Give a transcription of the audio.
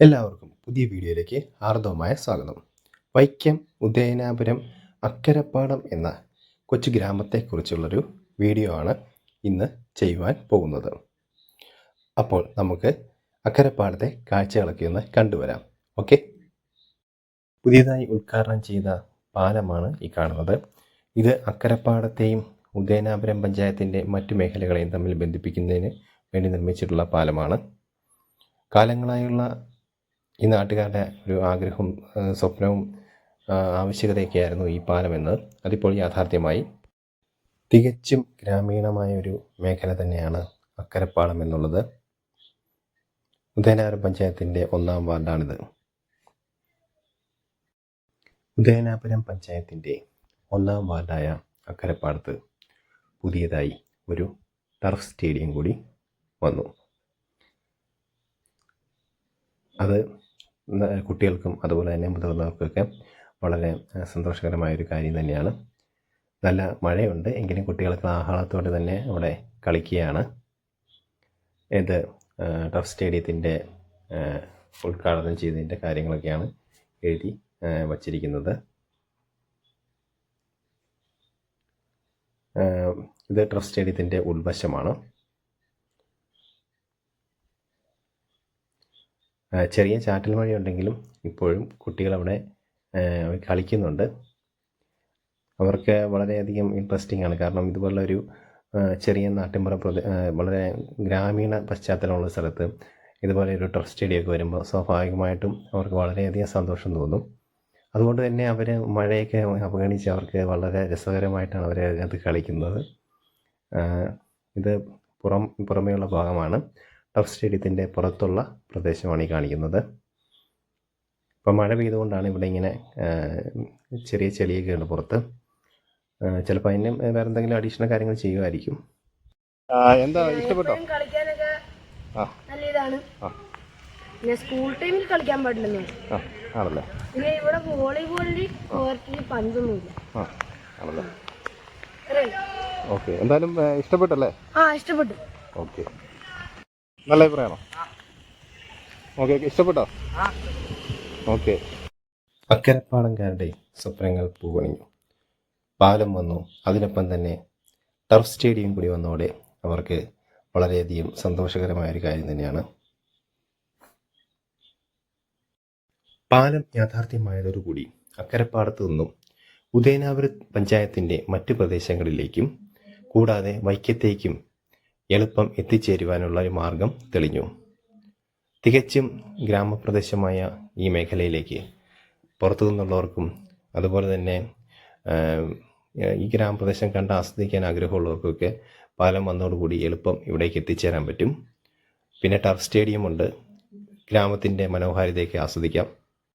എല്ലാവർക്കും പുതിയ വീഡിയോയിലേക്ക് ഹാർദവമായ സ്വാഗതം. വൈക്കം ഉദയനാപുരം അക്കരപ്പാടം എന്ന കൊച്ചു ഗ്രാമത്തെക്കുറിച്ചുള്ളൊരു വീഡിയോ ആണ് ഇന്ന് ചെയ്യുവാൻ പോകുന്നത്. അപ്പോൾ നമുക്ക് അക്കരപ്പാടത്തെ കാഴ്ചകളൊക്കെ ഒന്ന് കണ്ടുവരാം. ഓക്കെ, പുതിയതായി ഉദ്ഘാടനം ചെയ്ത പാലമാണ് ഈ കാണുന്നത്. ഇത് അക്കരപ്പാടത്തെയും ഉദയനാപുരം പഞ്ചായത്തിൻ്റെ മറ്റു മേഖലകളെയും തമ്മിൽ ബന്ധിപ്പിക്കുന്നതിന് വേണ്ടി നിർമ്മിച്ചിട്ടുള്ള പാലമാണ്. കാലങ്ങളായുള്ള ഈ നാട്ടുകാരുടെ ഒരു ആഗ്രഹവും സ്വപ്നവും ആവശ്യകതയൊക്കെയായിരുന്നു ഈ പാലമെന്ന്. അതിപ്പോൾ യാഥാർത്ഥ്യമായി. തികച്ചും ഗ്രാമീണമായ ഒരു മേഖല തന്നെയാണ് അക്കരപ്പാടം എന്നുള്ളത്. ഉദയനാപുരം പഞ്ചായത്തിൻ്റെ 1-ാം വാർഡാണിത്. ഉദയനാപുരം പഞ്ചായത്തിൻ്റെ 1-ാം വാർഡായ അക്കരപ്പാടത്ത് പുതിയതായി ഒരു ടർഫ് സ്റ്റേഡിയം കൂടി വന്നു. അത് കുട്ടികൾക്കും അതുപോലെ തന്നെ മുതിർന്നവർക്കൊക്കെ വളരെ സന്തോഷകരമായൊരു കാര്യം തന്നെയാണ്. നല്ല മഴയുണ്ട്, എങ്കിലും കുട്ടികൾക്ക് ആഹ്ലാദത്തോടെ തന്നെ അവിടെ കളിക്കുകയാണ്. ഇത് ടർഫ് സ്റ്റേഡിയത്തിൻ്റെ ഉദ്ഘാടനം ചെയ്തതിൻ്റെ കാര്യങ്ങളൊക്കെയാണ് എഴുതി വച്ചിരിക്കുന്നത്. ഇത് ടർഫ് സ്റ്റേഡിയത്തിൻ്റെ ഉൾവശമാണ്. ചെറിയ ചാറ്റൽ മഴയുണ്ടെങ്കിലും ഇപ്പോഴും കുട്ടികളവിടെ കളിക്കുന്നുണ്ട്. അവർക്ക് വളരെയധികം ഇൻട്രസ്റ്റിംഗ് ആണ്. കാരണം ഇതുപോലുള്ളൊരു ചെറിയ നാട്ടിൻപുറം വളരെ ഗ്രാമീണ പശ്ചാത്തലമുള്ള സ്ഥലത്ത് ഇതുപോലെ ഒരു ടർഫ് സ്റ്റേഡിയമൊക്കെ വരുമ്പോൾ സ്വാഭാവികമായിട്ടും അവർക്ക് വളരെയധികം സന്തോഷം തോന്നും. അതുകൊണ്ട് തന്നെ അവർ മഴയൊക്കെ അവഗണിച്ച് അവർക്ക് വളരെ രസകരമായിട്ടാണ് അവർ അത് കളിക്കുന്നത്. ഇത് പുറമേയുള്ള ഭാഗമാണ്. ടർഫ് സ്റ്റേഡിയത്തിൻ്റെ പുറത്തുള്ള പ്രദേശമാണ് ഈ കാണിക്കുന്നത്. ഇപ്പം മഴ പെയ്തുകൊണ്ടാണ് ഇവിടെ ഇങ്ങനെ ചെറിയ ചെളിയൊക്കെ ഉണ്ട് പുറത്ത്. ചിലപ്പോൾ അതിന് വേറെ എന്തെങ്കിലും അഡീഷണൽ കാര്യങ്ങൾ ചെയ്യുമായിരിക്കും. എന്താ ഇഷ്ടപ്പെട്ടോ? കളിക്കാനൊക്കെ നല്ല ഇതാണ്. പിന്നെ സ്കൂൾ ടൈമിൽ കളിക്കാൻ പാടില്ലെന്ന് ആണല്ലേ. പിന്നെ ഇവിടെ വോളിബോളിൽ കോർട്ടിൽ പന്തൊന്നുമില്ല. ആണല്ലേ. ഓക്കെ, എന്തായാലും ഇഷ്ടപ്പെട്ടല്ലേ? ഇഷ്ടപ്പെട്ടു. ഓക്കെ, നല്ല അഭിപ്രായമാണോ? ഓക്കെ, ഇഷ്ടപ്പെട്ടോ? ഓക്കെ. അക്കരപ്പാടംകാരുടെ സ്വപ്നങ്ങൾ പൂവണിഞ്ഞു. പാലം വന്നു, അതിനൊപ്പം തന്നെ ടർഫ് സ്റ്റേഡിയം കൂടി വന്നതോടെ അവർക്ക് വളരെയധികം സന്തോഷകരമായൊരു കാര്യം തന്നെയാണ്. പാലം യാഥാർത്ഥ്യമായതോടുകൂടി അക്കരപ്പാടത്തു നിന്നും ഉദയനാപുരം പഞ്ചായത്തിൻ്റെ മറ്റു പ്രദേശങ്ങളിലേക്കും കൂടാതെ വൈക്കത്തേക്കും എളുപ്പം എത്തിച്ചേരുവാനുള്ള ഒരു മാർഗം തെളിഞ്ഞു. തികച്ചും ഗ്രാമപ്രദേശമായ ഈ മേഖലയിലേക്ക് പുറത്തു നിന്നുള്ളവർക്കും അതുപോലെ തന്നെ ഈ ഗ്രാമപ്രദേശം കണ്ട് ആസ്വദിക്കാൻ ആഗ്രഹമുള്ളവർക്കൊക്കെ പാലം വന്നതോടുകൂടി എളുപ്പം ഇവിടേക്ക് എത്തിച്ചേരാൻ പറ്റും. പിന്നെ ടർഫ് സ്റ്റേഡിയമുണ്ട്, ഗ്രാമത്തിൻ്റെ മനോഹാരിതയൊക്കെ ആസ്വദിക്കാം.